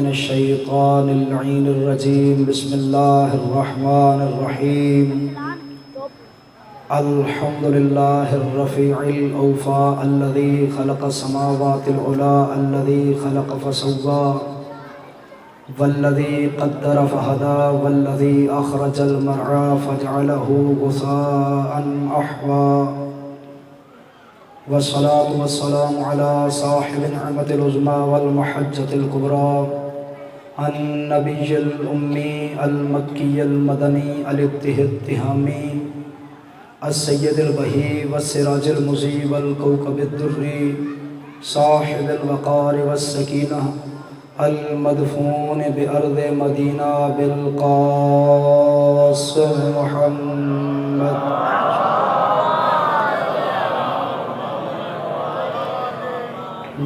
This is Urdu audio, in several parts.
من الشيطان اللعين الرجيم. بسم الله الرحمن الرحيم. الحمد لله الرفيع الأوفى الذي خلق السماوات العلى الذي خلق فسوى والذي قدر فهدى والذي أخرج المرعى فجعله غثاء أحوى. والصلاة والسلام على صاحب النعمة العظمى والمحجة الكبرى النبي الأمي المكي المدني الاتهامي السيد البهي والسراج المضيء والكوكب الدري صاحب الوقار والسكينة المدفون بأرض مدينة بالقاسم محمد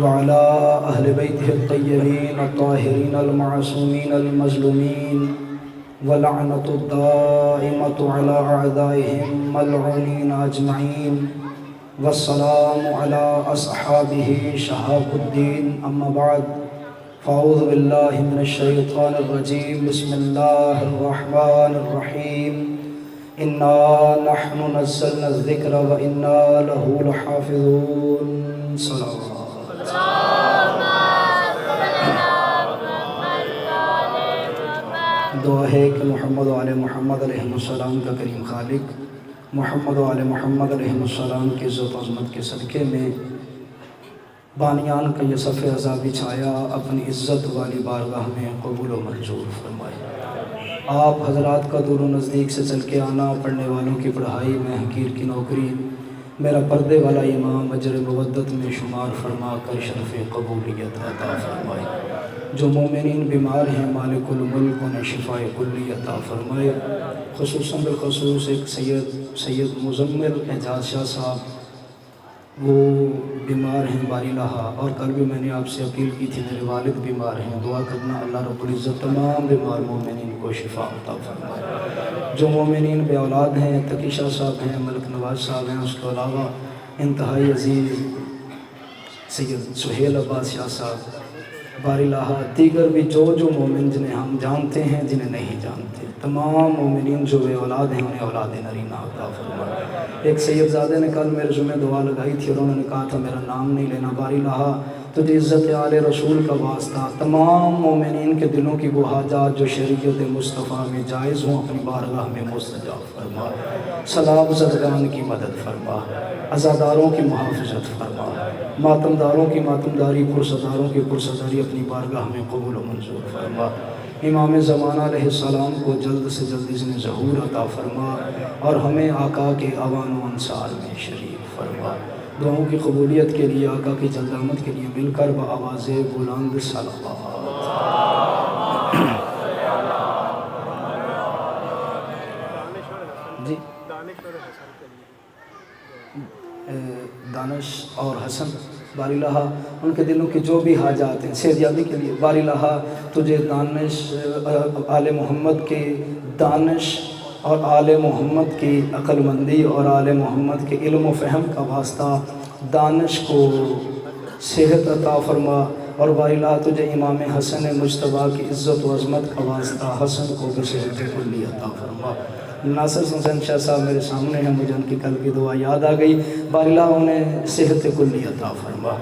وعلى أهل بيته الطيبين الطاهرين المعصومين المظلومين ولعنة الدائمة على أعدائهم ملعونين أجمعين. والسلام على أصحابه شهاب الدين. أما بعد فأعوذ بالله من الشيطان الرجيم. بسم الله الرحمن الرحيم. إنا نحن نزلنا الذكر وإنا له لحافظون. صلوات. دعا ہے کہ محمد و آل محمد علیہ السلام کا کریم خالق محمد و آل محمد علیہ السلام کی عزت و عظمت کے صدقے میں بانیان کا یہ صف عزا بچھایا اپنی عزت والی بارگاہ میں قبول و منظور فرمائے. آپ حضرات کا دور و نزدیک سے چل کے آنا، پڑھنے والوں کی پڑھائی میں حقیر کی نوکری، میرا پردے والا امام اجر مودت میں شمار فرما کر شرف قبولیت عطا فرمائے. جو مومنین بیمار ہیں مالک الملک انہیں شفاء کلی عطا فرمائے. خصوصاً بالخصوص ایک سید مزمل اعجاز شاہ صاحب، وہ بیمار ہیں باری لہا، اور کل بھی میں نے آپ سے اپیل کی تھی میرے والد بیمار ہیں، دعا کرنا اللہ رب العزت تمام بیمار مومنین کو شفا عطا فرمائے. جو مومنین بے اولاد ہیں، تقی شاہ صاحب ہیں، ملک نواز صاحب ہیں، اس کے علاوہ انتہائی عزیز سید سہیل عباس شاہ صاحب، باری لاہا، دیگر بھی جو مومن جنہیں ہم جانتے ہیں جنہیں نہیں جانتے، تمام مومنین جو بے اولاد ہیں انہیں اولاد نرینہ عطا فرمائے. ایک سید زادے نے کل میرے ذمہ دعا لگائی تھی اور انہوں نے کہا تھا میرا نام نہیں لینا. باری لاہا تجھے عزت آل رسول کا واسطہ تمام مومنین کے دلوں کی وہ حاجات جو شریعت مصطفیٰ میں جائز ہوں اپنی بارگاہ میں مستجاب فرما. سلام زدگان کی مدد فرما، عزاداروں کی محافظت فرما، ماتمداروں کی ماتمداری، پرسداروں کی پرسداری اپنی بارگاہ میں قبول و منظور فرما. امام زمانہ علیہ السلام کو جلد سے جلد اذن ظہور عطا فرما اور ہمیں آقا کے اوان و انصار میں شریک فرما. دعاؤں کی قبولیت کے لیے آقا کی جلد آمد کے لیے مل کر بآواز بلند صلوات. جی دانش اور حسن باری لہا ان کے دلوں کی جو بھی حاجات ہیں سیدیابی کے لیے. باری لہا تجھے دانش آل محمد کے دانش اور آل محمد کی عقل مندی اور آل محمد کے علم و فہم کا واسطہ، دانش کو صحت عطا فرما، اور باری لہا تجھے امام حسن مجتبیٰ کی عزت و عظمت کا واسطہ حسن کو بھی صحت کلی عطا فرما. ناصر حسین شاہ صاحب میرے سامنے ہیں، مجھے ان کی کل کی دعا یاد آ گئی. باری لہا انہیں صحت کلی عطا فرما.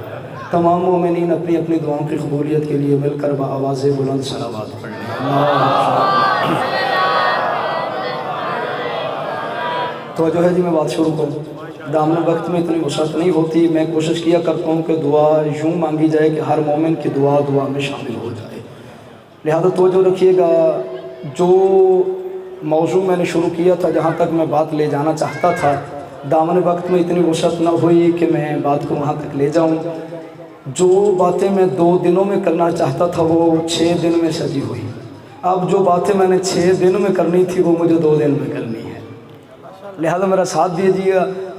تمام مومنین اپنی اپنی دعاؤں کی قبولیت کے لیے مل کر بآواز بلند صلوات پڑھیں. توجہ ہے جی، میں بات شروع کروں. دامن وقت میں اتنی وسعت نہیں ہوتی، میں کوشش کیا کرتا ہوں کہ دعا یوں مانگی جائے کہ ہر مومن کی دعا میں شامل ہو جائے. لہذا توجہ رکھیے گا. جو موضوع میں نے شروع کیا تھا، جہاں تک میں بات لے جانا چاہتا تھا، دامن وقت میں اتنی وسعت نہ ہوئی کہ میں بات کو وہاں تک لے جاؤں. جو باتیں میں 2 دنوں میں کرنا چاہتا تھا وہ 6 دن میں سجی ہوئی. اب جو باتیں میں نے 6 دن میں کرنی تھی وہ مجھے 2 دن میں کرنی ہے. لہذا میرا ساتھ دیجیے.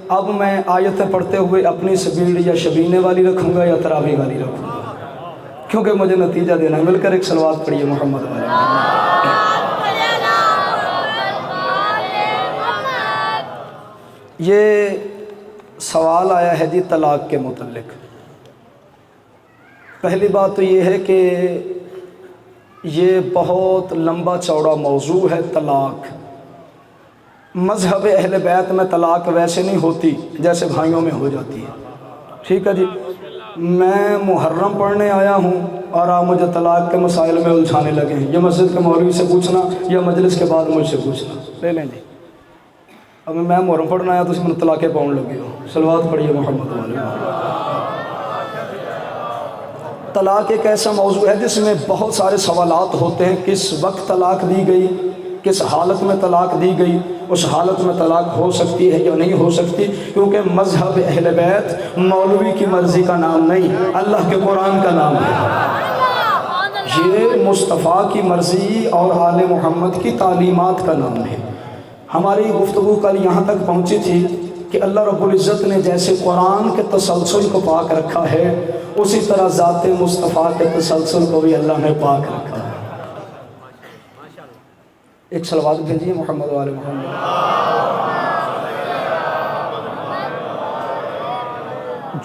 اب میں آیتیں پڑھتے ہوئے اپنی سبیل یا شبینے والی رکھوں گا یا تراویح والی رکھوں گا، کیونکہ مجھے نتیجہ دینا ہے. مل کر ایک صلوات پڑھیے محمد والے. یہ سوال آیا ہے جی طلاق کے متعلق. پہلی بات تو یہ ہے کہ یہ بہت لمبا چوڑا موضوع ہے طلاق۔ مذہب اہل بیت میں طلاق ویسے نہیں ہوتی جیسے بھائیوں میں ہو جاتی ہے، ٹھیک ہے جی۔ میں محرم پڑھنے آیا ہوں اور آپ مجھے طلاق کے مسائل میں الجھانے لگے ہیں، یہ مسجد کے مولوی سے پوچھنا یا مجلس کے بعد مجھ سے پوچھنا، لے لیں جی۔ اب میں محرم پڑھنے آیا تو اس میں طلاقیں پاؤں لگی ہو، صلوات پڑھیے محمد علیہ۔ طلاق ایک ایسا موضوع ہے جس میں بہت سارے سوالات ہوتے ہیں، کس وقت طلاق دی گئی، کس حالت میں طلاق دی گئی، اس حالت میں طلاق ہو سکتی ہے یا نہیں ہو سکتی، کیونکہ مذہب اہل بیت مولوی کی مرضی کا نام نہیں، اللہ کے قرآن کا نام ہے، یہ مصطفیٰ کی مرضی اور آل محمد کی تعلیمات کا نام ہے۔ ہماری گفتگو کل یہاں تک پہنچی تھی کہ اللہ رب العزت نے جیسے قرآن کے تسلسل کو پاک رکھا ہے، اسی طرح ذات مصطفیٰ کے تسلسل کو بھی اللہ نے پاک رکھا ہے۔ ایک صلوات بھیجیے محمد و آل محمد۔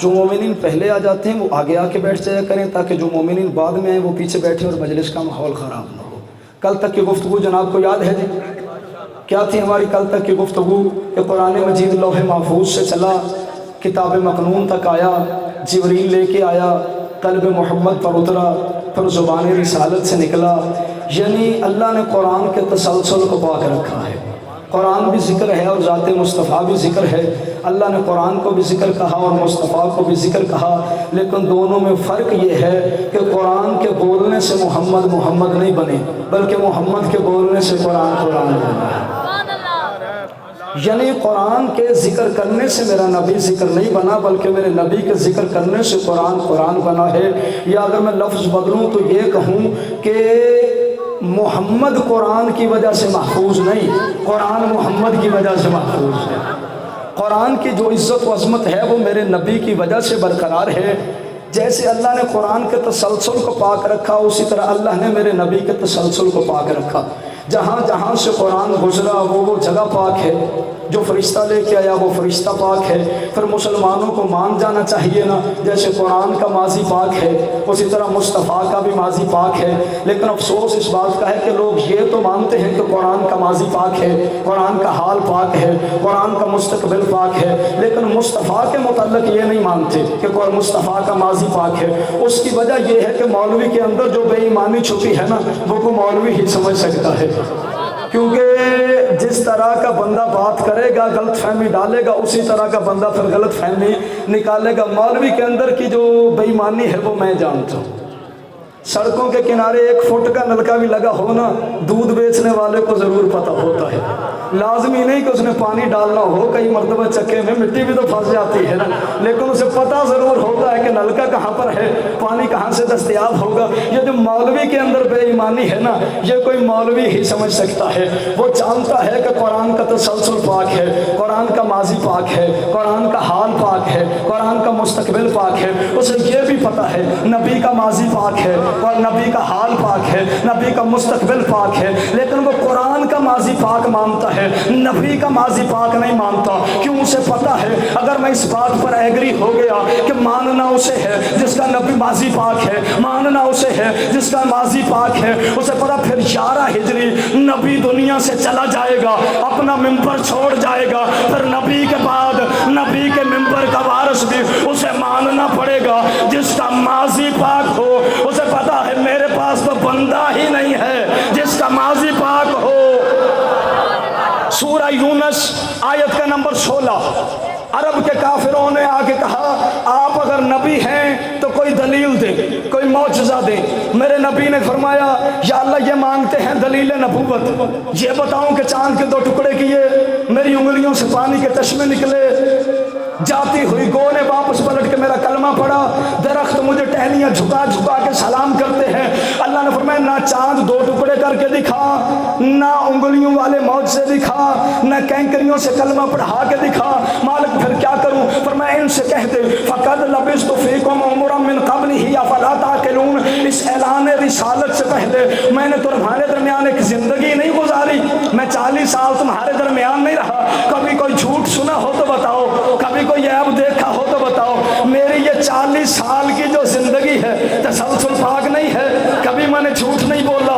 جو مومنین پہلے آ جاتے ہیں وہ آگے آ کے بیٹھ جایا کریں تاکہ جو مومنین بعد میں آئیں وہ پیچھے بیٹھے اور مجلس کا ماحول خراب نہ ہو۔ کل تک کی گفتگو جناب کو یاد ہے جی؟ کیا تھی ہماری کل تک کی گفتگو؟ کہ قرآن مجید لوح محفوظ سے چلا، کتاب مکنون تک آیا، جبریل لے کے آیا، قلب محمد پر اترا، پھر زبان رسالت سے نکلا، یعنی اللہ نے قرآن کے تسلسل کو پاک رکھا ہے۔ قرآن بھی ذکر ہے اور ذات مصطفیٰ بھی ذکر ہے، اللہ نے قرآن کو بھی ذکر کہا اور مصطفیٰ کو بھی ذکر کہا، لیکن دونوں میں فرق یہ ہے کہ قرآن کے بولنے سے محمد محمد نہیں بنے، بلکہ محمد کے بولنے سے قرآن قرآن بنا۔ یعنی قرآن کے ذکر کرنے سے میرا نبی ذکر نہیں بنا، بلکہ میرے نبی کے ذکر کرنے سے قرآن قرآن بنا ہے۔ یا اگر میں لفظ بدلوں تو یہ کہوں کہ محمد قرآن کی وجہ سے محفوظ نہیں، قرآن محمد کی وجہ سے محفوظ ہے۔ قرآن کی جو عزت و عظمت ہے وہ میرے نبی کی وجہ سے برقرار ہے۔ جیسے اللہ نے قرآن کے تسلسل کو پاک رکھا، اسی طرح اللہ نے میرے نبی کے تسلسل کو پاک رکھا۔ جہاں جہاں سے قرآن گزرا وہ جگہ پاک ہے، جو فرشتہ لے کے آیا وہ فرشتہ پاک ہے۔ پھر مسلمانوں کو مان جانا چاہیے نا، جیسے قرآن کا ماضی پاک ہے اسی طرح مصطفیٰ کا بھی ماضی پاک ہے۔ لیکن افسوس اس بات کا ہے کہ لوگ یہ تو مانتے ہیں کہ قرآن کا ماضی پاک ہے، قرآن کا حال پاک ہے، قرآن کا مستقبل پاک ہے، لیکن مصطفیٰ کے متعلق یہ نہیں مانتے کہ مصطفیٰ کا ماضی پاک ہے۔ اس کی وجہ یہ ہے کہ مولوی کے اندر جو بے ایمانی چھپی ہے نا وہ کو مولوی ہی سمجھ سکتا ہے، کیونکہ جس طرح کا بندہ بات کرے گا غلط فہمی ڈالے گا، اسی طرح کا بندہ پھر غلط فہمی نکالے گا۔ مولوی کے اندر کی جو بے ایمانی ہے وہ میں جانتا ہوں۔ سڑکوں کے کنارے 1 فٹ کا نلکا بھی لگا ہو نا، دودھ بیچنے والے کو ضرور پتہ ہوتا ہے، لازمی نہیں کہ اس نے پانی ڈالنا ہو، کئی مرتبہ چکے میں مٹی بھی تو پھنس جاتی ہے نا، لیکن اسے پتہ ضرور ہوتا ہے کہ نلکا کہاں پر ہے، پانی کہاں سے دستیاب ہوگا۔ یہ جو مولوی کے اندر بے ایمانی ہے نا، یہ کوئی مولوی ہی سمجھ سکتا ہے۔ وہ جانتا ہے کہ قرآن کا تسلسل پاک ہے، قرآن کا ماضی پاک ہے، قرآن کا حال پاک ہے، قرآن کا مستقبل پاک ہے۔ اسے یہ بھی پتہ ہے نبی کا ماضی پاک ہے اور نبی کا حال پاک ہے، نبی کا مستقبل پاک ہے، لیکن وہ قرآن کا ماضی پاک مانتا ہے، نبی کا ماضی پاک نہیں مانتا۔ کیوں؟ اسے پتہ ہے اگر میں اس بات پر ایگری ہو گیا کہ ماننا اسے ہے جس کا نبی ماضی پاک ہے، ماننا اسے ہے جس کا ماضی پاک ہے، اسے پتہ پھر 11 ہجری نبی دنیا سے چلا جائے گا، اپنا ممبر چھوڑ جائے گا، پھر نبی کے بعد نبی کے ممبر کا وارث بھی اسے ماننا پڑے گا جس کا ماضی پاک ہو۔ اسے پتہ ہے میرے پاس تو بندہ ہی نہیں ہے جس کا ماضی پاک ہو۔ سورہ یونس آیت کا نمبر 16، عرب کے کافروں نے آ کے کہا آپ اگر نبی ہیں تو کوئی دلیل دیں، کوئی معجزہ دیں۔ میرے نبی نے فرمایا یا اللہ یہ مانگتے ہیں دلیل نبوت، یہ بتاؤں کہ چاند کے 2 ٹکڑے کیے، میری انگلیوں سے پانی کے چشمے نکلے، جاتی ہوئی گو نے واپس پلٹ کے میرا کلمہ پڑھا، درخت مجھے ٹہنیاں جھکا جھکا کے سلام کرتے ہیں۔ اللہ نے فرمایا نہ چاند 2 ٹکڑے کر کے دکھا، نہ انگلیوں والے معجزے دکھا، نہ کینکریوں سے کلمہ پڑھا کے دکھا، مالک پھر کیا کروں؟ فرمایا ان سے کہہ دے فقد لبثت فیکم عمرا من قبلہ افلا تعقلون، اس اعلان رسالت سے پہلے میں نے تمہارے درمیان ایک زندگی نہیں گزاری، میں 40 سال تمہارے درمیان نہیں رہا، کبھی کوئی جھوٹ سنا ہو تو بتاؤ، کبھی کوئی عیب دیکھا ہو تو بتاؤ۔ میری یہ 40 سال کی جو زندگی ہے تسلسل پاک نہیں ہے، کبھی میں نے جھوٹ نہیں بولا،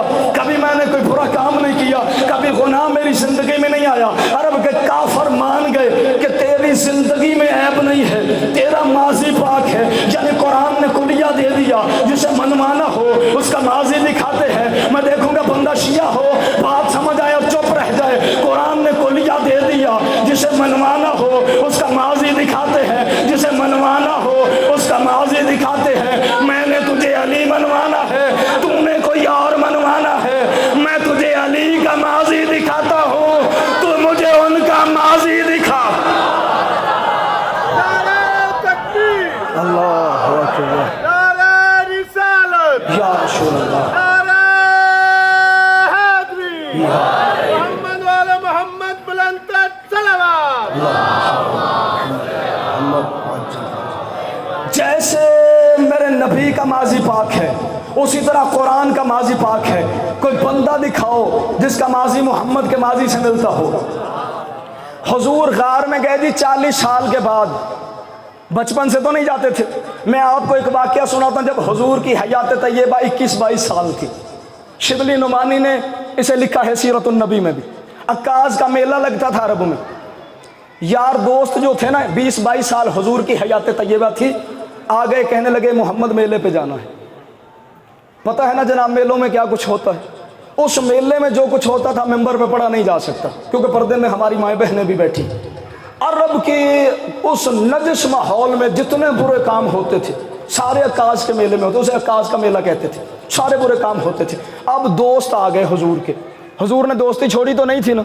میرا ماضی پاک ہے، یعنی قرآن نے کلیہ دے دیا، جسے منوانا ہو اس کا ماضی دکھاتے ہیں۔ میں دیکھوں گا بندہ شیعہ ہو، بات سمجھ آئے اور چپ رہ جائے، قرآن نے کلیہ دے دیا، جسے منوانا ہو اس کا ماضی دکھاتے ہیں، جسے منوانا ہو اس کا ماضی دکھاتے ہیں۔ میں نے تجھے علی منوانا ہے، تو نے کوئی اور منوانا ہے، میں تجھے علی کا ماضی دکھاتا ہوں، تو مجھے ان کا ماضی دکھا۔ اللہ اکبر، یا رسول اللہ، محمد والے محمد بلند صلوات۔ جیسے میرے نبی کا ماضی پاک ہے اسی طرح قرآن کا ماضی پاک ہے۔ کوئی بندہ دکھاؤ جس کا ماضی محمد کے ماضی سے ملتا ہو۔ حضور غار میں گئے جی 40 سال کے بعد، بچپن سے تو نہیں جاتے تھے۔ میں آپ کو ایک واقعہ سناتا ہوں، جب حضور کی حیات طیبہ 21-22 سال تھی، شبلی نعمانی نے اسے لکھا ہے سیرت النبی میں بھی۔ عکاظ کا میلہ لگتا تھا عرب میں، یار دوست جو تھے نا 20-22 سال حضور کی حیات طیبہ تھی، آگے کہنے لگے محمد میلے پہ جانا ہے۔ پتہ ہے نا جناب میلوں میں کیا کچھ ہوتا ہے، اس میلے میں جو کچھ ہوتا تھا ممبر پہ پڑھا نہیں جا سکتا، کیونکہ پردے میں ہماری مائیں بہنیں بھی بیٹھی۔ عرب کی اس نجس ماحول میں جتنے برے کام ہوتے تھے سارے عکاظ کے میلے میں ہوتے، اسے عکاظ کا میلہ کہتے تھے، سارے برے کام ہوتے تھے۔ اب دوست آ گئے حضور کے، حضور نے دوستی چھوڑی تو نہیں تھی نا،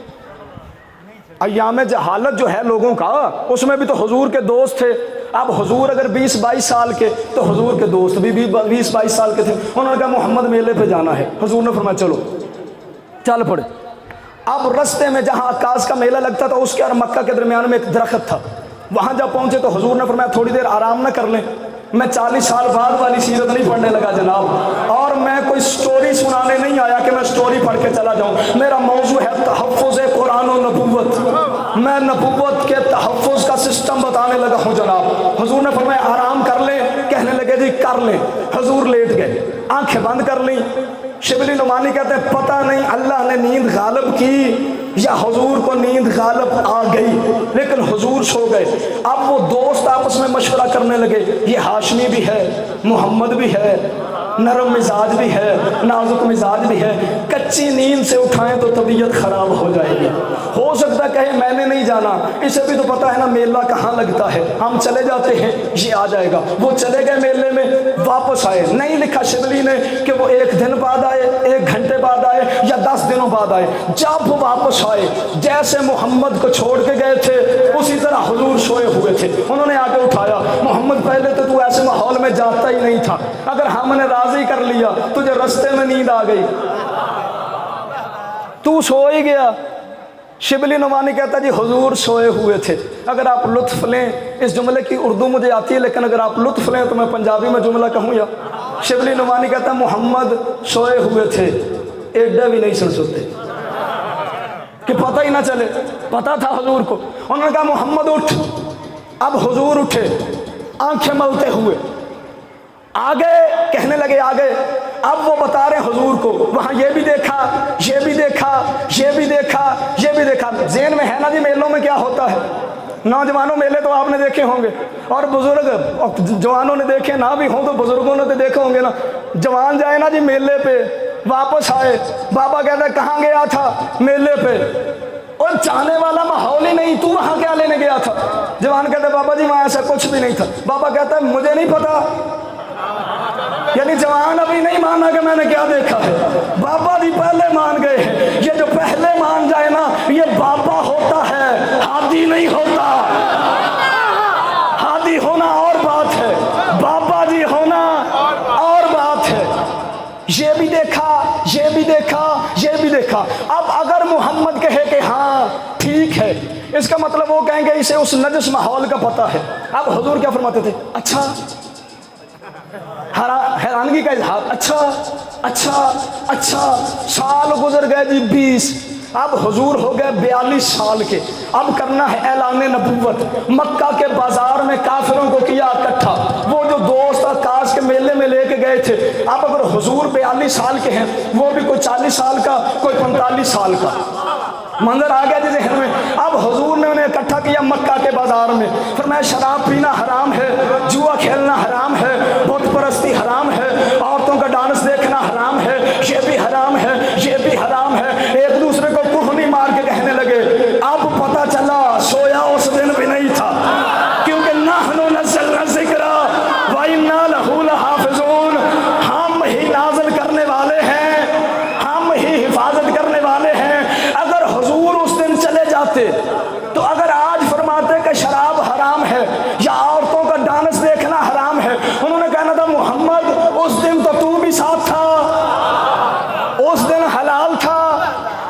ایام جہالت جو ہے لوگوں کا اس میں بھی تو حضور کے دوست تھے۔ اب حضور اگر 20-22 سال کے تو حضور کے دوست بھی 20-22 سال کے تھے۔ انہوں نے کہا محمد میلے پہ جانا ہے، حضور نے فرمایا چلو، چل پڑے۔ اب رستے میں جہاں عکاظ کا میلہ لگتا تھا اس کے اور مکہ کے درمیان میں ایک درخت تھا، وہاں جب پہنچے تو حضور نے فرمایا تھوڑی دیر آرام نہ کر لیں۔ میں 40 سال بعد والی سیرت نہیں پڑھنے لگا جناب، اور میں کوئی سٹوری سنانے نہیں آیا کہ میں سٹوری پڑھ کے چلا جاؤں۔ میرا موضوع ہے تحفظ قرآن و نبوت، میں نبوت کے تحفظ کا سسٹم بتانے لگا ہوں جناب۔ حضور نے فرمایا آرام کر لیں، کہنے لگے جی کر لیں۔ حضور لیٹ گئے، آنکھیں بند کر لیں۔ شبلی نعمانی کہتے ہیں پتہ نہیں اللہ نے نیند غالب کی یا حضور کو نیند غالب آ گئی، لیکن حضور سو گئے۔ اب وہ دوست آپس میں مشورہ کرنے لگے، یہ ہاشمی بھی ہے، محمد بھی ہے، نرم مزاج بھی ہے، نازک مزاج بھی ہے، کچی نیند سے اٹھائیں تو طبیعت خراب ہو جائے گی۔ ہو سکتا کہے میں نے نہیں جانا، اسے بھی تو پتا ہے نا میلہ کہاں لگتا ہے، ہم چلے جاتے ہیں یہ آ جائے گا۔ وہ چلے گئے میلے میں، واپس آئے، نہیں لکھا شبلی نے کہ وہ 1 دن بعد آئے، 1 گھنٹے بعد آئے یا 10 دنوں بعد آئے۔ جب وہ واپس آئے جیسے محمد کو چھوڑ کے گئے تھے اسی طرح حضور سوئے ہوئے تھے۔ انہوں نے آگے اٹھایا، محمد پہلے تو ایسے ماحول میں جاتا ہی نہیں تھا، اگر ہم نے راضی کر لیا تجھے رستے میں نیند آ گئی، تو سو ہی گیا۔ شبلی نعمانی کہتا جی حضور سوئے ہوئے تھے۔ اگر آپ لطف لیں، اس جملے کی اردو مجھے آتی ہے لیکن اگر آپ لطف لیں تو میں پنجابی میں جملہ کہوں یا شبلی نعمانی کہتا محمد سوئے ہوئے تھے، ایڈا بھی نہیں سن سکتے کہ پتہ ہی نہ چلے، پتہ تھا حضور کو۔ انہوں نے کہا محمد اٹھ۔ اب حضور اٹھے آنکھیں ملتے ہوئے، آگے کہنے لگے آگے۔ اب وہ بتا رہے حضور کو وہاں یہ بھی دیکھا، یہ بھی دیکھا، یہ بھی دیکھا، یہ بھی دیکھا۔ ذہن میں ہے نا جی میلوں میں کیا ہوتا ہے، نوجوانوں میلے تو آپ نے دیکھے ہوں گے، اور بزرگ جوانوں نے دیکھے نہ بھی ہوں تو بزرگوں نے تو دیکھے ہوں گے نا۔ جوان جائے نا جی میلے پہ، واپس آئے، بابا کہتا ہے کہاں گیا تھا؟ میلے پہ۔ اور جانے والا ماحول ہی نہیں، تو وہاں کیا لینے گیا تھا؟ جوان کہتا ہے بابا جی وہاں ایسا کچھ بھی نہیں تھا۔ بابا کہتا ہے مجھے نہیں پتا، یعنی جوان ابھی نہیں مانا کہ میں نے کیا دیکھا ہے، بابا جی پہلے مان گئے ہیں۔ یہ جو پہلے مان جائے نا یہ بابا ہوتا ہے، ہادی نہیں ہوتا۔ ہادی ہونا اور بات ہے، بابا جی ہونا اور بات ہے۔ یہ بھی دیکھا، یہ بھی دیکھا، یہ بھی دیکھا۔ اب اگر محمد کہے کہ ہاں ٹھیک ہے، اس کا مطلب وہ کہیں گے اسے اس نجس ماحول کا پتہ ہے۔ اب حضور کیا فرماتے تھے؟ اچھا، حیرانگی کا اظہار، اچھا اچھا اچھا۔ سال گزر گئے جی 20، اب حضور ہو گئے 42 سال کے۔ اب کرنا ہے اعلان نبوت۔ مکہ کے بازار میں کافروں کو کیا اکٹھا، وہ جو دوست عکاظ کے میلے میں لے کے گئے تھے۔ اب اگر حضور 42 سال کے ہیں، وہ بھی کوئی 40 سال کا، کوئی 45 سال کا۔ منظر آ گیا جی ذہن میں. اب حضور نے انہیں اکٹھا کیا مکہ کے بازار میں، فرمایا شراب پینا حرام ہے، جوا کھیلنا حرام ہے، بت پرستی حرام ہے، عورتوں کا ڈانس دیکھنا حرام ہے، یہ بھی حرام ہے، یہ بھی حرام ہے. ایک دوسرے کو کہنی مار کے کہنے لگے. اب پتہ چلا سویا اس دن بھی نہیں تھا، کیونکہ نحن نزلنا الذکر وَإِنَّا لَهُ لَحَافِظُونَ، ہم ہی نازل کرنے والے ہیں، ہم ہی حفاظت کرنے والے ہیں. اگر حضور اس دن چلے جاتے تو اگر آج فرماتے کہ شراب حرام ہے یا عورتوں کا ڈانس دیکھنا حرام ہے، انہوں نے کہنا تھا محمد اس دن تو بھی ساتھ تھا، اس دن حلال تھا،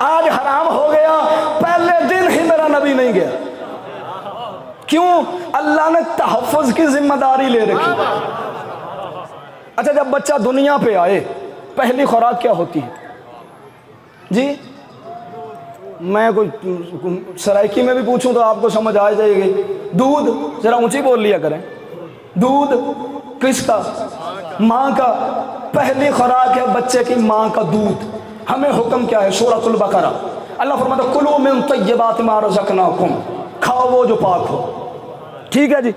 آج حرام ہو گیا. پہلے دن ہی میرا نبی نہیں گیا. کیوں؟ اللہ نے تحفظ کی ذمہ داری لے رکھی. اچھا جب بچہ دنیا پہ آئے پہلی خوراک کیا ہوتی ہے جی؟ میں کوئی سرائکی میں بھی پوچھوں تو آپ کو سمجھ آ جائے گی. دودھ، ذرا اونچی بول لیا کریں. دودھ کس کا؟ ماں کا. پہلی خوراک ہے بچے کی ماں کا دودھ. ہمیں حکم کیا ہے؟ سورۃ البقرہ اللہ فرماتا ہے کلوا من طیبات ما رزقناکم، کھاؤ وہ جو پاک ہو. ٹھیک ہے جی.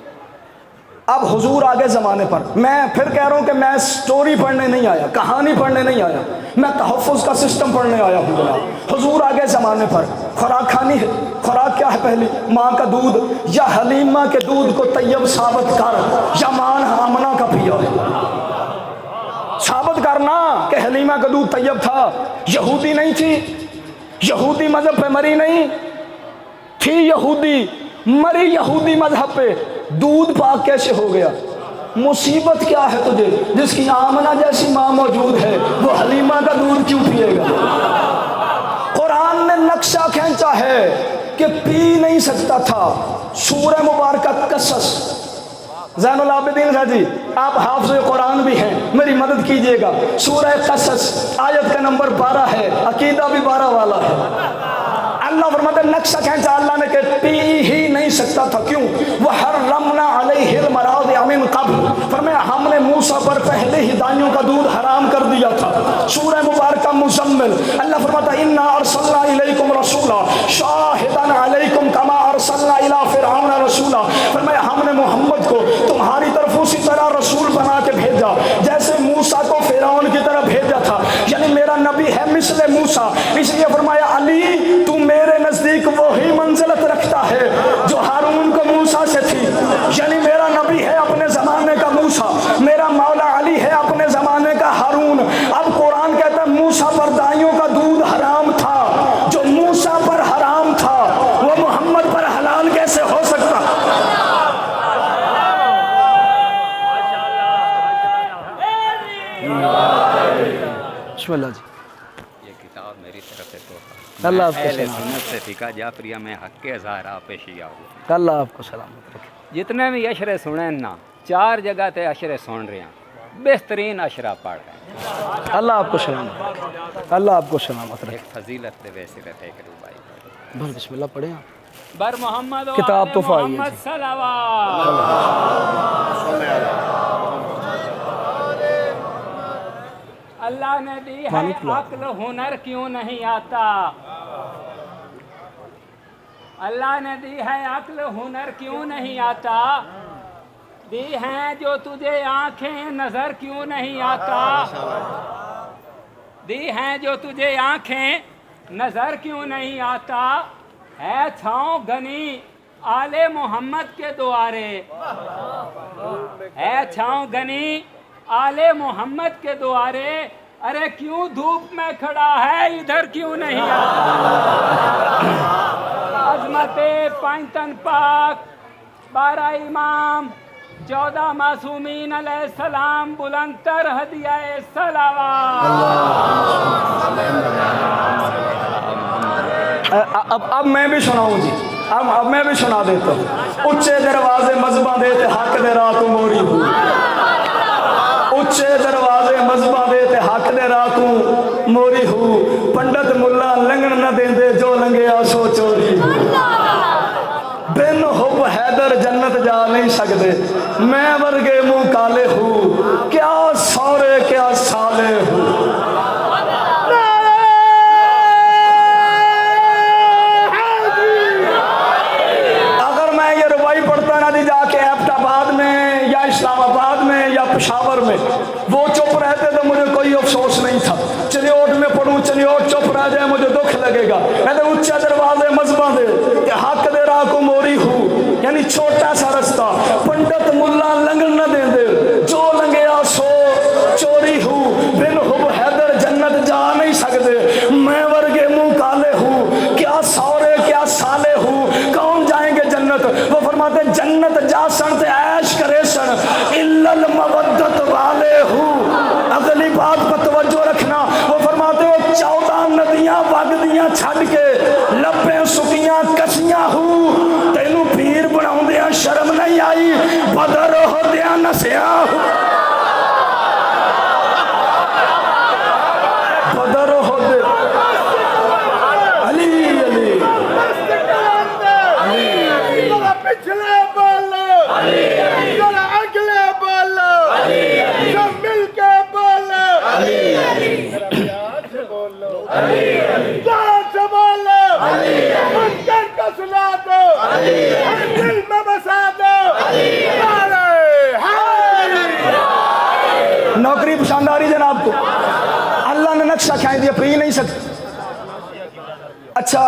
اب حضور آگے زمانے پر، میں پھر کہہ رہا ہوں کہ میں سٹوری پڑھنے نہیں آیا، کہانی پڑھنے نہیں آیا، میں تحفظ کا سسٹم پڑھنے آیا ہوں جناب. حضور آگے زمانے پر خوراک کھانی ہے. خوراک کیا ہے؟ پہلی ماں کا دودھ. یا حلیمہ کے دودھ کو طیب ثابت کر یا مان آمنہ کا پیا ہے. ثابت کرنا کہ حلیمہ کا دودھ طیب تھا. یہودی نہیں تھی، یہودی مذہب پہ مری نہیں تھی، یہودی مری یہودی مذہب پہ، دودھ پاک کیسے ہو گیا؟ مصیبت کیا ہے تجھے جس کی آمنہ جیسی ماں موجود ہے وہ حلیمہ کا دودھ کیوں پیے گا؟ قرآن نے نقشہ کھینچا ہے کہ پی نہیں سکتا تھا. سورہ مبارکہ قصص، زین العابدین صاحب جی آپ حافظ قرآن بھی ہیں، میری مدد کیجئے گا. سورہ قصص آیت کا نمبر 12 ہے، عقیدہ بھی 12 والا ہے. اللہ فرماتا ہے نقشہ کھینچا اللہ نے کہ پی ہی نہیں سکتا تھا. کیوں؟ وَحَرَّمْنَا عَلَيْهِ الْمَرَاضِعَ مِن قَبْلُ، فرمایا ہم نے موسیٰ پر پہلے ہی دائیوں کا دودھ حرام کر دیا تھا. سورہ مبارکہ مزمل اللہ فرماتا ہے اِنَّا أَرْسَلْنَا إِلَيْكُمْ رَسُولًا شَاهِدًا عَلَيْكُمْ كَمَا أَرْسَلْنَا إِلَىٰ فِرْعَوْنَ رَسُولًا، فرمایا ہم نے محمد کو تمہاری طرف اسی طرح رسول بنا کے بھیجا جیسے موسیٰ کو فرعون کی طرف بھیجا تھا. یعنی میرا نبی ہے مثل موسیٰ. اس لیے فرمایا علی تو میرے نزدیک وہی منزلت رکھتا ہے جو ہارون کو موسیٰ سے تھی. یعنی میرا نبی ہے اپنے زمانے کا موسیٰ، میرا مولا علی ہے اپنے زمانے کا ہارون. اب قرآن کہتا ہے موسیٰ پر دائیوں کا دودھ حرام تھا. جو موسیٰ پر حرام تھا وہ محمد پر حلال کیسے ہو سکتا؟ بسم اللہ جی. یہ کتاب میری طرف سے تحفہ. اللہ آپ کو اہل سلام. سنت سے فقہ جعفریہ میں حق کے ظاہرہ پہ شیعہ ہوں. اللہ آپ کو سلامت رکھے. جتنے بھی اشرے سنے نا 4 جگہ تے اشرے سن رہے ہیں، بہترین اشرا پڑھ رہے ہیں. اللہ آپ کو سلامت رکھے. اللہ آپ کو سلامت رکھے. ایک فضیلت دے ویسے ایک روبائی بس بسم اللہ پڑھیں آپ. بر محمد و کتاب آل تحفہ آئی ہے محمد جی. صلوات. اللہ نے دی ہے عقل ہنر کیوں نہیں آتا؟ اللہ نے دی ہے عقل ہنر کیوں نہیں آتا؟ دی ہیں جو تجھے آنکھیں نظر کیوں نہیں آتا؟ دی ہیں جو تجھے آنکھیں نظر کیوں نہیں آتا؟ ہے چھاؤں گنی آل محمد کے دوارے، ہے چھاؤں گنی آل محمد کے دوارے. ارے کیوں دھوپ میں کھڑا ہے ادھر کیوں نہیں آتا؟ عظمت پنجتن پاک 12 امام 14 معصومین علیہ السلام بلند تر ہدیہ صلوات. اب میں بھی سناؤں جی. اب میں بھی سنا دیتا ہوں. اچھے دروازے مذہباں دے تے حق دے راہ تو موری ہو. اچھے دروازے مذہباں دے تے حق دے راہ تو موری ہو. پنڈت ملا لنگن نہ دیں دے جو لنگیا سو چوری ہو. بن حب حیدر جنت جا نہیں سکتے، میں ورگے منہ کالے ہوں، کیا سورے کیا سالے ہوں. افسوس نہیں تھا چلیوٹ میں پڑھوں چلیوٹ چپ رہ جائے مجھے دکھ لگے گا میں اونچے دروازے مذہباں دے کہ حق دے راہ کو موری ہوں یعنی چھوٹا سا رستہ پنڈت ملا لنگن نہ دے دے جو لنگیا سو چوری ہوں بن حب حیدر جنت جا نہیں سکتے میں ورگے منہ کالے ہوں کیا سورے کیا سالے ہوں کون جائیں گے جنت وہ فرماتے ہیں جنت جا سن تے عیش کرے سن الا المودت والے ہوں اگلی بات پر توجہ رکھنا وہ فرماتے ہیں 14 ندیاں وگدیاں چھڈ کے لبیں سکیاں کسیاں ہوں تینوں پیر بناؤندیاں شرم نہیں آئی بدر ہوندیاں نسیاں بدر ہوندے علی علی ذرا پچھلے بولو ذرا اگلے بولو سب مل کے بولو پیار سے بولو جان سے بولو منکر کو سنا دو دل میں بسا دو نوکری پسنداری جناب کو اللہ نے نقشہ کھینچ دیا پی نہیں سکتے اچھا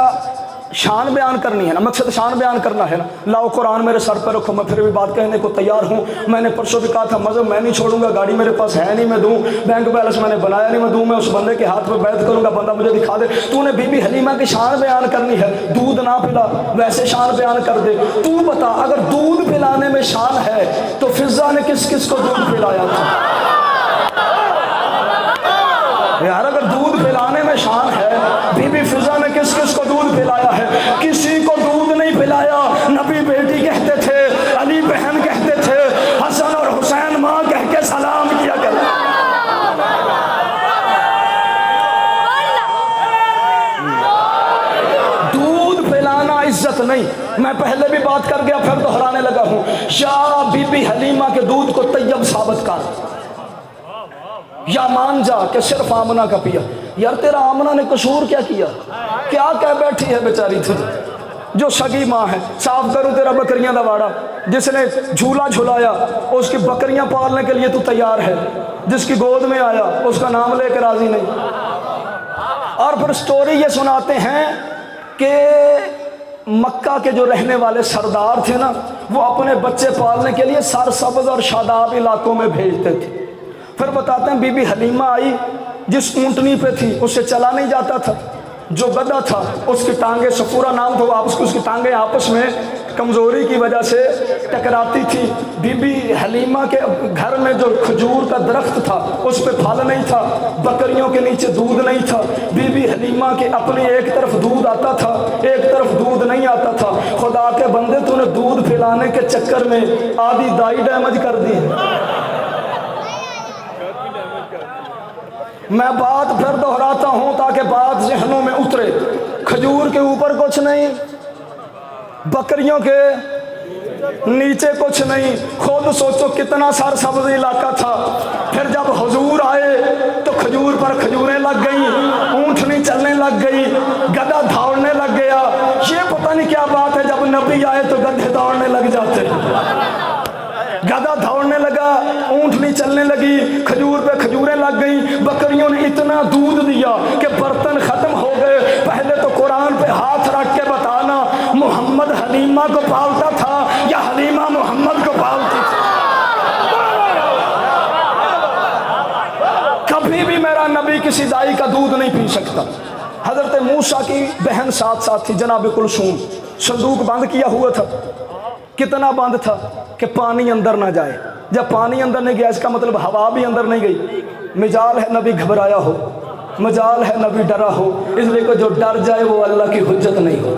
شان بیان کرنی ہے نا مقصد شان بیان کرنا ہے نا لاؤ قرآن میرے سر پر رکھو میں پھر بھی بات کہنے کو تیار ہوں میں نے پرسوں بھی کہا تھا مذہب میں نہیں چھوڑوں گا گاڑی میرے پاس ہے نہیں میں دوں بینک بیلنس میں نے بنایا نہیں میں دوں میں اس بندے کے ہاتھ میں بیعت کروں گا بندہ مجھے دکھا دے تو نے بی بی حلیمہ کی شان بیان کرنی ہے دودھ نہ پلا ویسے شان بیان کر دے تو بتا اگر دودھ پلانے میں شان ہے تو فضا نے کس کس کو دودھ پلایا تھا یار اگر دودھ پلانے میں شان ہے بی بی فضا نے کس کس کو دودھ پلایا ہے کسی کو دودھ نہیں پلایا نبی بیٹی کہتے تھے علی بہن کہتے تھے حسن اور حسین ماں کہہ کے سلام کیا کرتے دودھ پلانا عزت نہیں میں پہلے بھی بات کر گیا پھر دہرانے لگا ہوں یا بی بی حلیمہ کے دودھ کو طیب ثابت کر یا مان جا کہ صرف آمنہ کا پیا یار تیرا آمنہ نے قصور کیا کیا کہہ بیٹھی ہے بیچاری تجھے جو سگی ماں ہے صاف کروں تیرا بکریاں دا واڑا جس نے جھولا جھلایا اس کی بکریاں پالنے کے لیے تو تیار ہے جس کی گود میں آیا اس کا نام لے کے راضی نہیں اور پھر سٹوری یہ سناتے ہیں کہ مکہ کے جو رہنے والے سردار تھے نا وہ اپنے بچے پالنے کے لیے سرسبز اور شاداب علاقوں میں بھیجتے تھے پھر بتاتے ہیں بی بی حلیمہ آئی جس اونٹنی پہ تھی اس سے چلا نہیں جاتا تھا جو گدھا تھا اس کی ٹانگیں صفورہ نام تھا وہ اس کی ٹانگیں آپس میں کمزوری کی وجہ سے ٹکراتی تھی بی بی حلیمہ کے گھر میں جو کھجور کا درخت تھا اس پہ پھل نہیں تھا بکریوں کے نیچے دودھ نہیں تھا بی بی حلیمہ کے اپنی ایک طرف دودھ آتا تھا ایک طرف دودھ نہیں آتا تھا خدا کے بندے تو نے دودھ پلانے کے چکر میں آدھی دائی ڈیمیج کر دی میں بات پھر دہراتا ہوں تاکہ بات ذہنوں میں اترے کھجور کے اوپر کچھ نہیں بکریوں کے نیچے کچھ نہیں خود سوچو کتنا سرسبز علاقہ تھا پھر جب حضور آئے تو کھجور پر کھجوریں لگ گئیں اونٹنی چلنے لگ گئی گدھا دوڑنے لگ گیا یہ پتہ نہیں کیا بات ہے جب نبی آئے تو گدھے دوڑنے لگ جاتے گدھا دوڑنے لگا اونٹنی چلنے لگی کھجور پہ کھجوریں لگ گئیں بکریوں نے اتنا دودھ دیا کہ برتن ختم ہو گئے پہلے تو قرآن پہ ہاتھ رکھ کے بتانا محمد حلیمہ کو پالتا تھا یا حلیمہ محمد کو پالتی تھی کبھی بھی میرا نبی کسی دائی کا دودھ نہیں پی سکتا حضرت موسیٰ کی بہن ساتھ ساتھ تھی جناب کلثوم صندوق بند کیا ہوا تھا کتنا بند تھا کہ پانی اندر نہ جائے جب پانی اندر نہیں گیا اس کا مطلب ہوا بھی اندر نہیں گئی مجال ہے نبی گھبرایا ہو مجال ہے نبی ڈرا ہو اس لیے کہ جو ڈر جائے وہ اللہ کی حجت نہیں ہو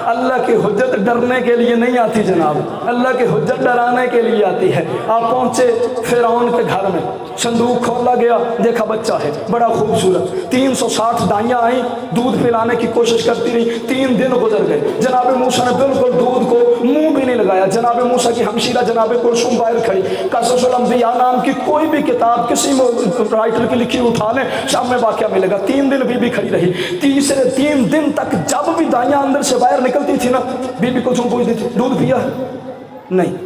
اللہ کی حجت ڈرنے کے لیے نہیں آتی جناب اللہ کی حجت ڈرانے کے لیے آتی ہے آپ پہنچے فرعون کے گھر میں صندوق کھولا گیا دیکھا بچہ ہے بڑا خوبصورت 360 دائیاں آئیں دودھ پلانے کی کوشش کرتی رہی 3 دن گزر گئے جناب موسیٰ نے بالکل دودھ کو منہ بھی نہیں لگایا جناب موسیٰ کی ہمشیرہ جناب کلثوم باہر کھڑی قصص الانبیاء نام کی کوئی بھی کتاب کسی رائٹر کی لکھی اٹھا لیں شام میں واقعہ ملے گا 3 دن بی بی کھڑی رہی تیسرے 3 دن تک جب بھی دائیاں اندر سے باہر نکلتی تھی نا بی بی کلثوم پوچھتی تھی دودھ پیا ہے نہیں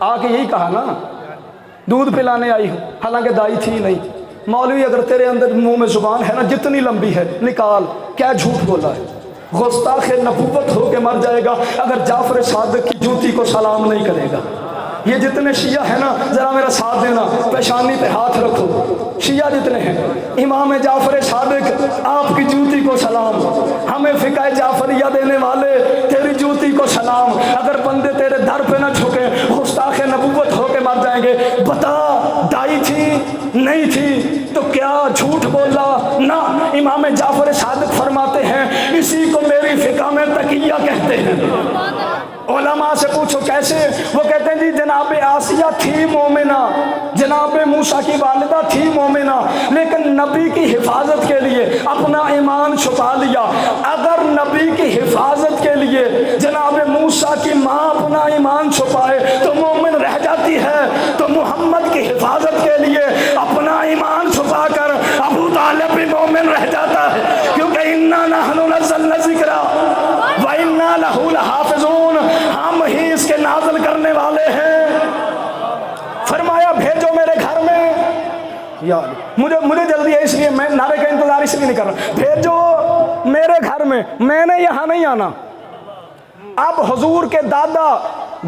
آ کے یہی کہا نا دودھ پلانے آئی ہوں، حالانکہ دائی تھی نہیں. مولوی اگر تیرے اندر منہ میں زبان ہے نا جتنی لمبی ہے نکال، کیا جھوٹ بولا ہے؟ گستاخ نبوت ہو کے مر جائے گا اگر جعفر صادق کی جوتی کو سلام نہیں کرے گا. یہ جتنے شیعہ ہیں نا ذرا میرا ساتھ دینا، پیشانی پہ ہاتھ رکھو. شیعہ جتنے ہیں امام جعفر صادق آپ کی جوتی کو سلام، ہمیں فقہ جعفریہ دینے والے تیری جوتی کو سلام. اگر بندے تیرے در پہ نہ جھکے گستاخ نبوت ہو کے مر جائیں گے. بتا دائی تھی نہیں تھی تو کیا جھوٹ بولا؟ نہ، امام جعفر صادق فرماتے ہیں اسی کو میری فقہ میں تقیہ کہتے ہیں. علماء سے پوچھو کیسے؟ وہ کہتے ہیں جی جناب آسیہ تھی مومنہ، جناب موسیٰ کی والدہ تھی مومنہ، لیکن نبی کی حفاظت کے لیے اپنا ایمان چھپا لیا. اگر نبی کی حفاظت کے لیے جناب موسیٰ کی ماں اپنا ایمان چھپائے تو مومن رہ جاتی ہے، تو محمد کی حفاظت کے لیے اپنا ایمان چھپا کر ابو طالب بھی مومن رہ جاتا ہے، کیونکہ اِنَّا نَحْنُ نَزَّلْنَا الذِّکْرَ وَإِنَّا لَهُ لَحَافِظُونَ، ہم ہی اس کے نازل کرنے والے ہیں. فرمایا بھیجو میرے گھر میں، یار مجھے جلدی ہے اس لیے میں نعرے کا انتظار اس لیے نہیں کر رہا. بھیجو میرے گھر میں نے یہاں نہیں آنا. اب حضور کے دادا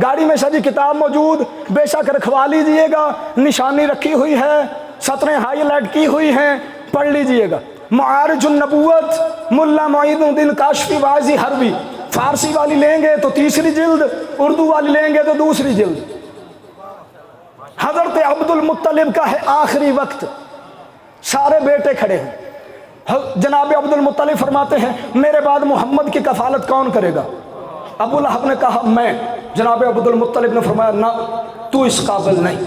گاڑی میں سجی کتاب موجود، بے شک رکھوا لیجئے گا، نشانی رکھی ہوئی ہے، سطریں ہائی لائٹ کی ہوئی ہیں، پڑھ لیجئے گا. معارج النبوت ملا معید الدین کاشفی واعظی حربی، فارسی والی لیں گے تو تیسری جلد، اردو والی لیں گے تو دوسری جلد. حضرت عبد المطلب کا ہے آخری وقت، سارے بیٹے کھڑے ہیں. جناب عبد المطلب فرماتے ہیں میرے بعد محمد کی کفالت کون کرے گا؟ ابو لہب نے کہا میں. جناب عبد المطلب نے فرمایا نہ، تو اس قابل نہیں.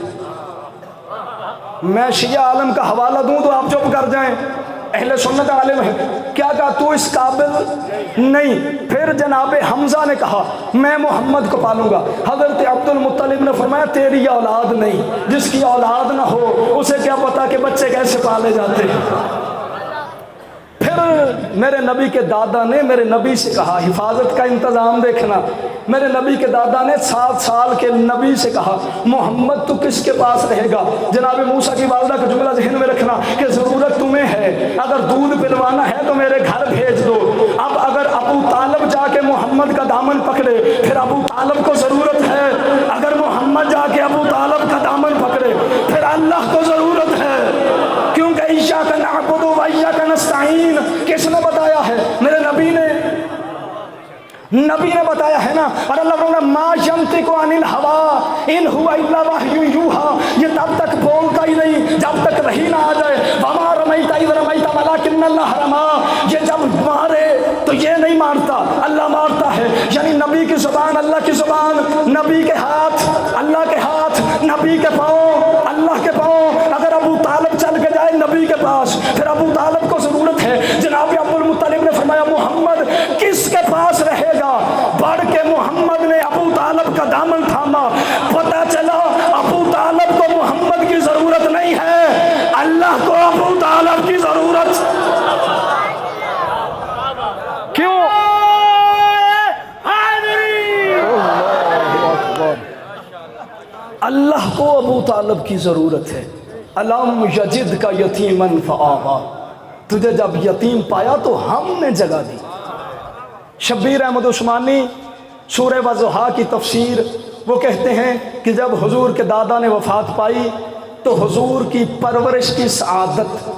میں شیعہ عالم کا حوالہ دوں تو آپ چپ کر جائیں، اہل سنت عالم ہے. کیا کہا؟ تو اس قابل نہیں. پھر جناب حمزہ نے کہا میں محمد کو پالوں گا. حضرت عبد المطلب نے فرمایا تیری اولاد نہیں، جس کی اولاد نہ ہو اسے کیا پتا کہ بچے کیسے پالے جاتے ہیں. پھر میرے نبی کے دادا نے میرے نبی سے کہا، حفاظت کا انتظام دیکھنا، میرے نبی کے دادا نے 7 سال کے نبی سے کہا محمد تو کس کے پاس رہے گا؟ جناب موسیٰ کی والدہ کا جملہ ذہن میں رکھنا کہ ضرورت تمہیں ہے، اگر دودھ پلوانا ہے تو میرے گھر بھیج دو. اب اگر ابو طالب جا کے محمد کا دامن پکڑے پھر ابو طالب کو ضرورت ہے، اگر محمد جا کے ابو طالب کا دامن پکڑے پھر اللہ کو ضرورت ہے. کیونکہ ایاک نعبد و ایاک نستعین کس نے بتایا ہے؟ میرے نبی نے بتایا ہے نا. اور اللہ فرماتا ہے ما ینطق عن الہوی ان ہوا الا وحی یوحی، یہ تب تک بولتا ہی نہیں جب تک وحی نہ آ جائے. وما رمیت اذ رمیت ولکن اللہ رمی، یہ جب مارے تو یہ نہیں مارتا، اللہ مارتا ہے. یعنی نبی کی زبان اللہ کی زبان، نبی کے ہاتھ اللہ کے ہاتھ، نبی کے پاؤں اللہ کے پاؤں. اگر ابو طالب چل کے جائے نبی کے پاس پھر ابو طالب کو ضرورت ہے. جناب عبد المطلب نے فرمایا محمد کس کے پاس رہے گا؟ بڑھ کے محمد نے ابو طالب کا دامن تھاما. پتہ چلا ابو طالب کو محمد کی ضرورت نہیں ہے، اللہ کو ابو طالب کی ضرورت. کیوں؟ اللہ کو ابو طالب کی ضرورت ہے. الم یجد کا یتیمن فآوا، تجھے جب یتیم پایا تو ہم نے جگہ دی. شبیر احمد عثمانی سورہ وضحا کی تفسیر وہ کہتے ہیں کہ جب حضور کے دادا نے وفات پائی تو حضور کی پرورش کی سعادت،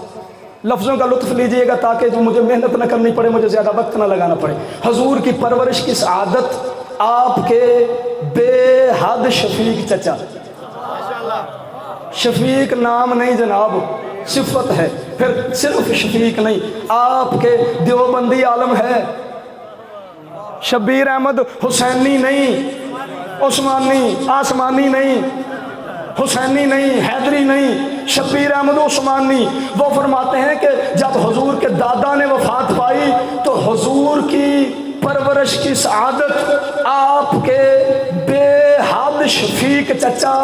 لفظوں کا لطف لیجئے گا تاکہ جو مجھے محنت نہ کرنی پڑے، مجھے زیادہ وقت نہ لگانا پڑے. حضور کی پرورش کی سعادت آپ کے بے حد شفیق چچا، شفیق نام نہیں جناب صفت ہے، پھر صرف شفیق نہیں، آپ کے دیوبندی عالم ہے. شبیر احمد حسینی نہیں، عثمانی آسمانی نہیں، حسینی نہیں، حیدری نہیں، شبیر احمد عثمانی. وہ فرماتے ہیں کہ جب حضور کے دادا نے وفات پائی تو حضور کی پرورش کی سعادت آپ کے بے حد شفیق چچا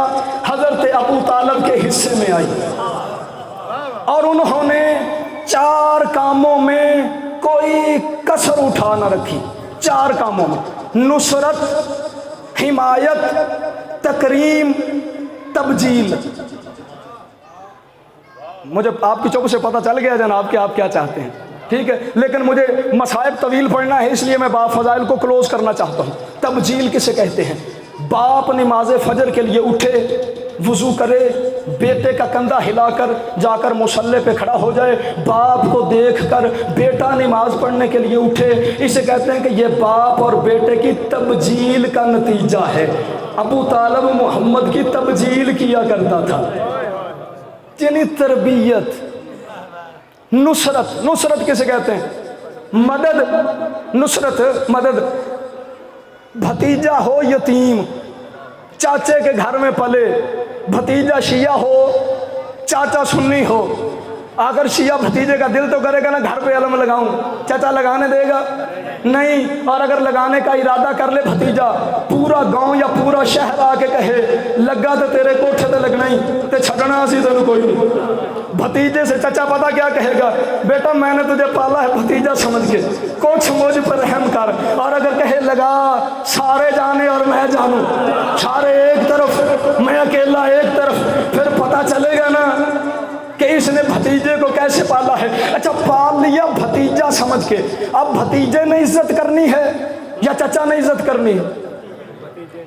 حضرت ابو طالب کے حصے میں آئی، اور انہوں نے 4 کاموں میں کوئی کسر اٹھا نہ رکھی. 4 کاموں میں نصرت، حمایت، تکریم، تبجیل۔ مجھے آپ کی چوب سے پتہ چل گیا جناب کہ آپ کیا چاہتے ہیں، ٹھیک ہے، لیکن مجھے مصائب طویل پڑھنا ہے، اس لیے میں باب فضائل کو کلوز کرنا چاہتا ہوں۔ تبجیل کسے کہتے ہیں؟ باپ نماز فجر کے لیے اٹھے، وضو کرے، بیٹے کا کندھا ہلا کر جا کر مصلی پہ کھڑا ہو جائے، باپ کو دیکھ کر بیٹا نماز پڑھنے کے لیے اٹھے، اسے کہتے ہیں کہ یہ باپ اور بیٹے کی تبجیل کا نتیجہ ہے۔ ابو طالب محمد کی تبجیل کیا کرتا تھا، یعنی تربیت۔ نصرت، نصرت کسے کہتے ہیں؟ مدد، نصرت مدد۔ بھتیجا ہو یتیم، چاچے کے گھر میں پلے، بھتیجا شیعہ ہو، چاچا سنی ہو، اگر شیعہ بھتیجے کا دل تو کرے گا نا گھر پہ علم لگاؤں، چاچا لگانے دے گا نہیں، اور اگر لگانے کا ارادہ کر لے بھتیجا، پورا گاؤں یا پورا شہر آ کے کہے لگا تو تیرے کوٹھے تے لگنا ہی تے چھڑنا اسی تینوں کوئی نہیں، بھتیجے سے چچا پتہ کیا کہے گا؟ بیٹا میں نے تجھے پالا ہے بھتیجا سمجھ کے، کچھ مجھ پر رحم کر۔ اور اگر کہے لگا سارے جانے اور میں جانوں، سارے ایک طرف میں اکیلا ایک طرف، پھر پتہ چلے گا نا کہ اس نے بھتیجے کو کیسے پالا ہے۔ اچھا پال لیا بھتیجا سمجھ کے، اب بھتیجے نے عزت کرنی ہے یا چچا نے عزت کرنی ہے؟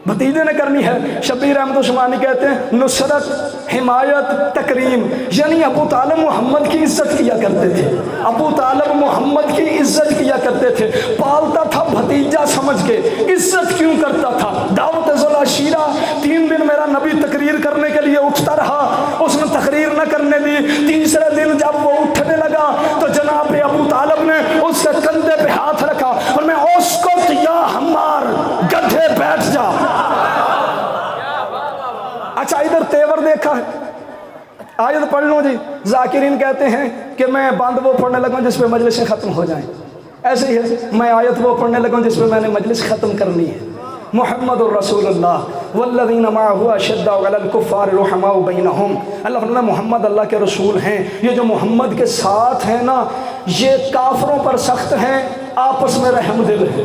بھتیجے نے کرنی ہے۔ شبیر احمد عثمانی کہتے ہیں نصرت، حمایت، تکریم، یعنی ابو طالب محمد کی عزت کیا کرتے تھے، ابو طالب محمد کی عزت کیا کرتے تھے، پالتا تھا بھتیجا سمجھ کے، عزت کیوں کرتا تھا؟ دعوت ذوالعشیرہ 3 دن میرا نبی تقریر کرنے کے لیے اٹھتا رہا، اس نے تقریر نہ کرنے دی، تیسرے دن جب وہ اٹھنے لگا تو جناب ابو طالب نے اس کے کندھے پہ ہاتھ رکھا اور میں اسکت یا ہمار، گدھے بیٹھ جا۔ اچھا ادھر تیور دیکھا ہے، آیت پڑھ لوں جی۔ ذاکرین کہتے ہیں کہ میں بند وہ پڑھنے لگا جس پہ مجلسیں ختم ہو جائیں، ایسے ہی ہے میں آیت وہ پڑھنے لگا جس پہ میں نے مجلس ختم کرنی ہے۔ محمد الرسول اللہ والذین معہ اشداء علی الکفار رحماء بینہم، اللہ فرماتا ہے محمد اللہ کے رسول ہیں، یہ جو محمد کے ساتھ ہیں نا یہ کافروں پر سخت ہیں، آپس میں رحم دل ہیں،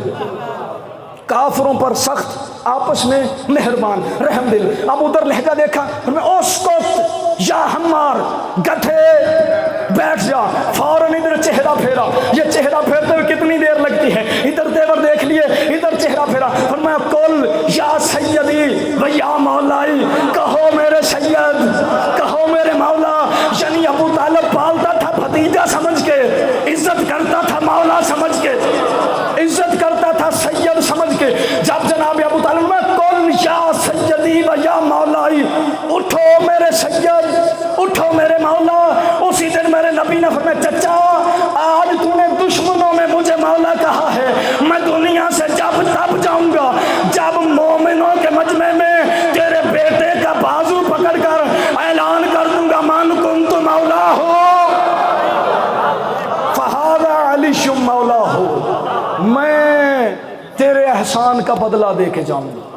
کافروں پر سخت، آپس میں مہربان، رحم دل۔ اب ادھر لہجہ دیکھا، میں اسکت یا ہمار، گدھے بیٹھ جا، فوراً ادھر چہرہ پھیرا، یہ چہرہ پھیرتے ہوئے کتنی دیر لگتی ہے، ادھر تیور دیکھ لیے، ادھر چہرہ پھیرا، فرمایا کل یا سیدی و یا مولائی، کہو میرے سید، کہو میرے مولا۔ یعنی ابو طالب پالتا تھا بھتیجا سمجھ کے، عزت کرتا تھا مولا سمجھ کے، عزت کرتا تھا سید سمجھ کے۔ جب جناب ابو طالب میں کل یا سیدی و یا مولائی، اٹھو میرے سید، اٹھو میرے مولا، اسی دن میرے نبی نے فرمایا چچا آج تو نے دشمنوں میں مجھے مولا کہا ہے، میں دنیا سے جب تب جاؤں گا جب مومنوں کے مجمع میں تیرے بیٹے کا بازو پکڑ کر اعلان کر دوں گا من کنت مولا ہو فہذا علی مولا ہو، میں تیرے احسان کا بدلہ دے کے جاؤں گا۔